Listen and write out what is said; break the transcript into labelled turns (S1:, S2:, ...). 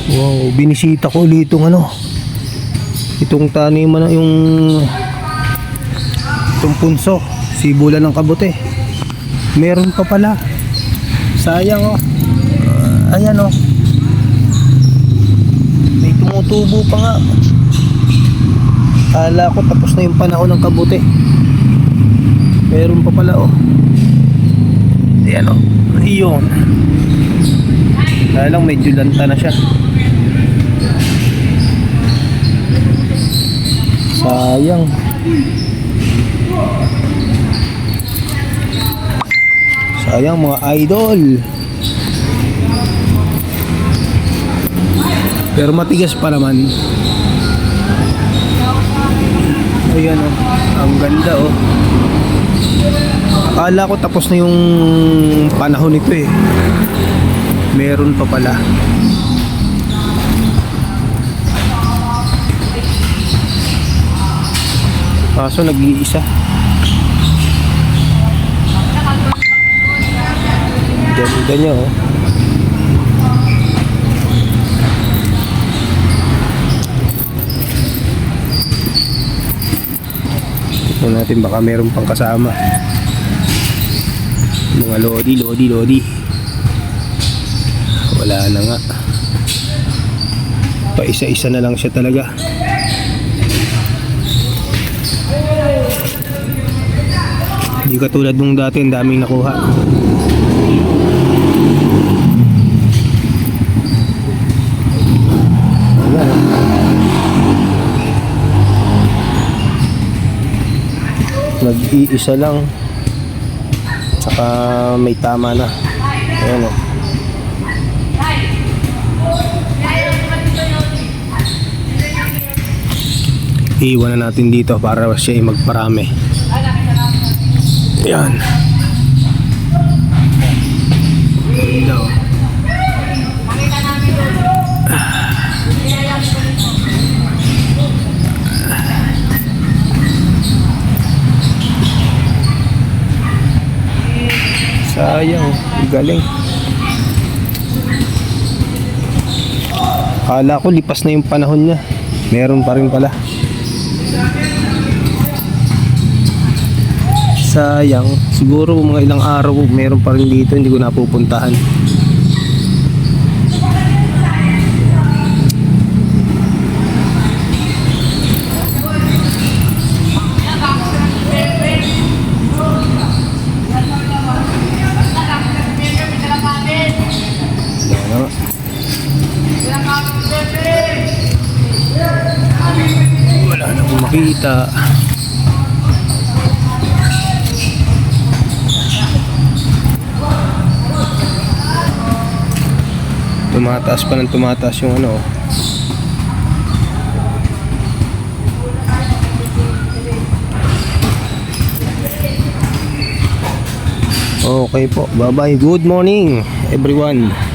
S1: Wow, binisita ko ulit itong taniman, itong punso, sibulan ng kabute. Meron pa pala. Sayang ayan may tumutubo pa nga. Kala ko tapos na yung panahon ng kabute. Meron pa pala ayan iyon. Kaya lang medyo lanta na siya. Sayang. Sayang mga idol. Pero matigas pa naman. Ayan ang ganda Akala ko tapos na yung panahon nito Meron pa pala. Kaso nag-iisa. Ganda niya Tignan natin baka meron pang kasama. Mga lodi. Wala na nga. Pa isa-isa na lang siya talaga. Hindi katulad nung dati, ang daming nakuha. Nag-iisa lang. Saka may tama na. Ayan Iiwan na natin dito para siya magparami. Ayan. Ganda Sayang, galing. Kala ko lipas na yung panahon niya. Meron pa rin pala. Sayang, siguro mga ilang araw meron pa rin dito, hindi ko napupuntahan. Wala na akong makita. Tumataas pa ng tumataas yung Okay po, bye bye, good morning everyone.